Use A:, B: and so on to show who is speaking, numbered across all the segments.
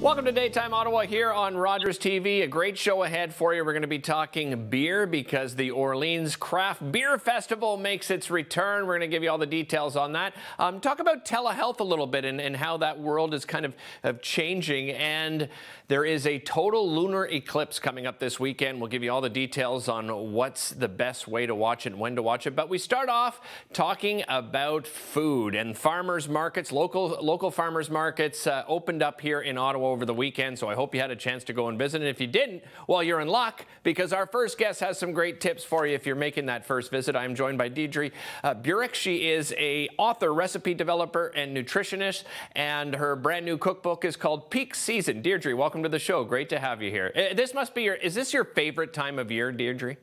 A: Welcome to Daytime Ottawa here on Rogers TV. A great show ahead for you. We're going to be talking beer because the Orleans Craft Beer Festival makes its return. We're going to give you all the details on that. Talk about telehealth a little bit and how that world is kind of changing. And there is a total lunar eclipse coming up this weekend. We'll give you all the details on what's the best way to watch it and when to watch it. But we start off talking about food and farmers markets. Local farmers markets opened up here in Ottawa over the weekend, so I hope you had a chance to go and visit. And if you didn't, well, you're in luck, because our first guest has some great tips for you if you're making that first visit. I'm joined by Deirdre Buryk. She is a author, recipe developer, and nutritionist, and her brand new cookbook is called Peak Season. Deirdre, welcome to the show. Great to have you here. This must be is this your favorite time of year, Deirdre?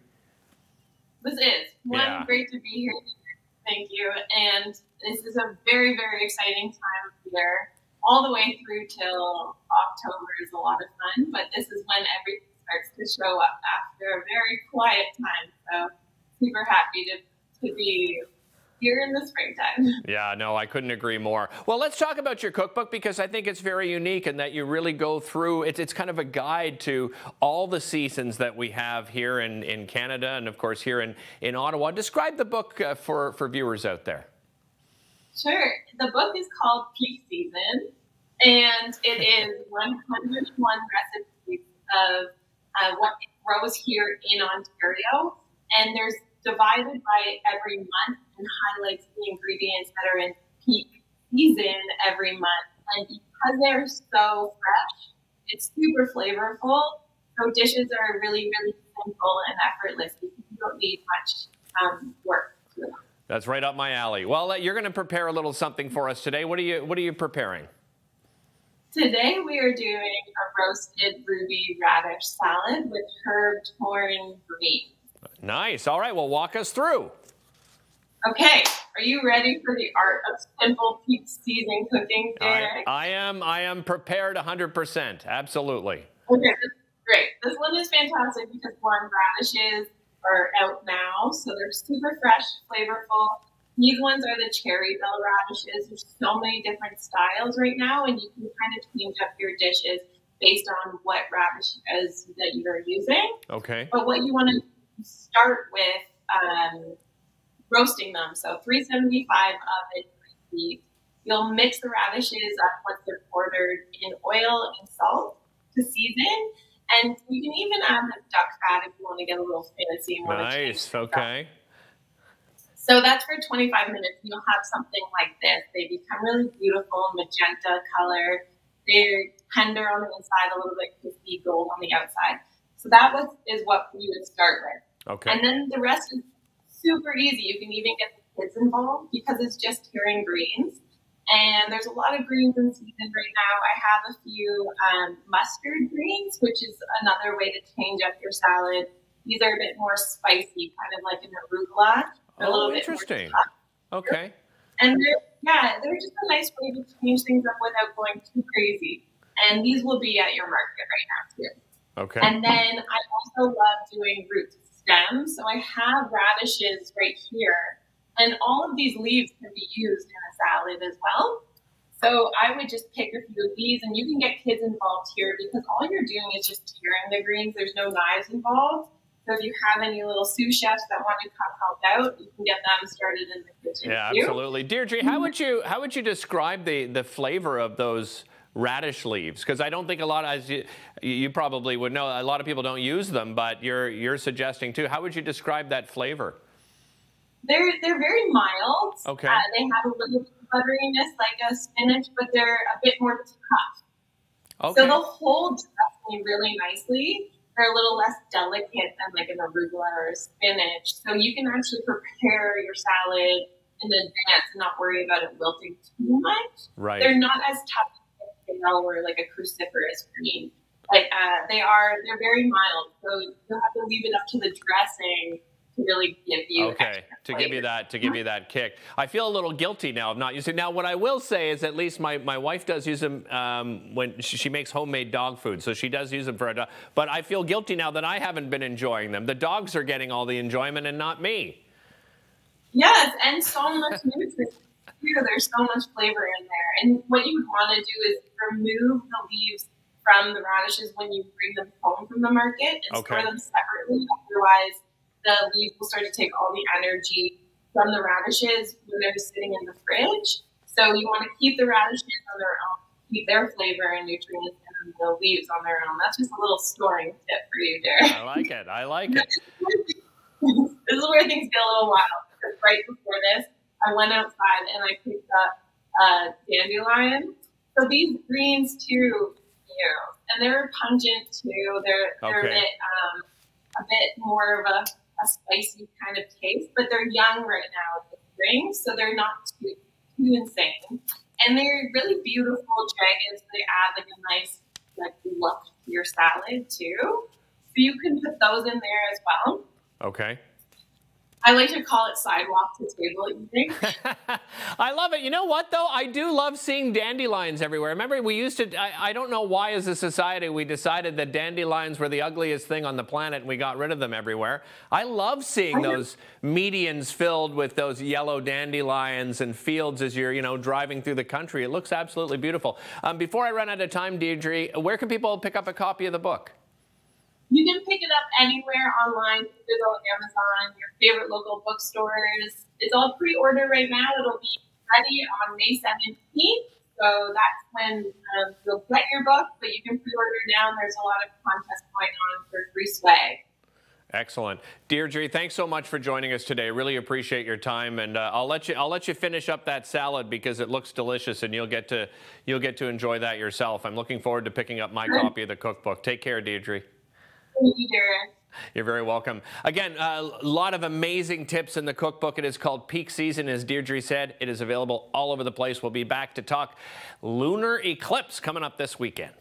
B: This is. Great to be here. Thank you. And this is a very, very exciting time of year. All the way through till October is a lot of fun, but this is when everything starts to show up after a very quiet time. So super happy to be here in the springtime.
A: Yeah, no, I couldn't agree more. Well, let's talk about your cookbook, because I think it's very unique in that you really go through, it's kind of a guide to all the seasons that we have here in Canada and, of course, here in Ottawa. Describe the book for viewers out there.
B: Sure. The book is called Peak Season, and it is 101 recipes of what grows here in Ontario, and there's divided by every month and highlights the ingredients that are in peak season every month. And because they're so fresh, it's super flavorful. So dishes are really, really simple and effortless because you don't need much work to them.
A: That's right up my alley. Well, you're going to prepare a little something for us today. What are you preparing?
B: Today we are doing a roasted ruby radish salad with herb torn greens.
A: Nice. All right. Well, walk us through.
B: Okay. Are you ready for the art of simple peak season cooking, Derek?
A: I am prepared 100%. Absolutely.
B: Okay. Great. This one is fantastic because one, radishes are out now, so they're super fresh, flavorful. These ones are the cherry bell radishes. There's so many different styles right now, and you can kind of change up your dishes based on what radishes that you're using.
A: Okay.
B: But what you want to start with roasting them. So 375 oven preheat. You'll mix the radishes up once they're quartered in oil and salt to season. And you can even add the duck fat if you want to get a little fancy. And
A: nice. Okay.
B: So that's for 25 minutes. You'll have something like this. They become really beautiful, magenta color. They're tender on the inside, a little bit crispy gold on the outside. So that is what we would start with.
A: Okay.
B: And then the rest is super easy. You can even get the kids involved because it's just curing greens. And there's a lot of greens in season right now. I have a few mustard greens, which is another way to change up your salad. These are a bit more spicy, kind of like an arugula. A little
A: interesting.
B: Bit more
A: okay.
B: And they're just a nice way to change things up without going too crazy. And these will be at your market right now too.
A: Okay.
B: And then I also love doing root to stem. So I have radishes right here. And all of these leaves can be used in a salad as well. So I would just pick a few of these, and you can get kids involved here because all you're doing is just tearing the greens. There's no knives involved. So if you have any little sous chefs that want to come help out, you can get them started in the kitchen.
A: Yeah,
B: too.
A: absolutely. Deirdre, how would you describe the flavor of those radish leaves? Because I don't think a lot, as you probably would know, a lot of people don't use them, but you're suggesting too. How would you describe that flavor?
B: They're very mild.
A: Okay.
B: They have a little bit of butteriness like a spinach, but they're a bit more tough.
A: Okay.
B: So they'll hold dressing really nicely. They're a little less delicate than like an arugula or a spinach. So you can actually prepare your salad in advance and not worry about it wilting too much.
A: Right.
B: They're not as tough as or like a cruciferous green. Like they're very mild. So you'll have to leave it up to the dressing to really give you
A: to give you that kick. I feel a little guilty now of not using. Now, what I will say is at least my wife does use them when she makes homemade dog food, so she does use them for a dog. But I feel guilty now that I haven't been enjoying them. The dogs are getting all the enjoyment and not me.
B: Yes, and so much nutrition. There's so much flavor in there. And what you would want to do is remove the leaves from the radishes when you bring them home from the market and
A: Okay.
B: store them separately. Otherwise, the leaves will start to take all the energy from the radishes when they're sitting in the fridge. So you want to keep the radishes on their own, keep their flavor and nutrients, and the leaves on their own. That's just a little storing tip for you, Derek.
A: I like it. I like it.
B: This is where things get a little wild. Because right before this, I went outside and I picked up dandelion. So these greens too, and they're pungent too. They're
A: Okay.
B: a bit more of a spicy kind of taste, but they're young right now in the spring, so they're not too insane. And they're really beautiful dragons. So they add like a nice look to your salad too. So you can put those in there as well.
A: Okay.
B: I like to call it sidewalk to table eating.
A: I love it. You know what, though? I do love seeing dandelions everywhere. Remember, we used to, I don't know why as a society we decided that dandelions were the ugliest thing on the planet and we got rid of them everywhere. I love seeing those medians filled with those yellow dandelions and fields as you're, driving through the country. It looks absolutely beautiful. Before I run out of time, Deirdre, where can people pick up a copy of the book?
B: You can pick it up anywhere online, Google, Amazon, your favorite local bookstores. It's all pre-order right now. It'll be ready on May 17th. So that's when you'll get your book, but you can pre-order now. And there's a lot of contests going on for free swag. Excellent.
A: Deirdre, thanks so much for joining us today. Really appreciate your time, and I'll let you finish up that salad because it looks delicious, and you'll get to enjoy that yourself. I'm looking forward to picking up my copy of the cookbook. Take care, Deirdre.
B: Thank you, Derek.
A: You're very welcome. Again, a lot of amazing tips in the cookbook. It is called Peak Season, as Deirdre said. It is available all over the place. We'll be back to talk lunar eclipse coming up this weekend.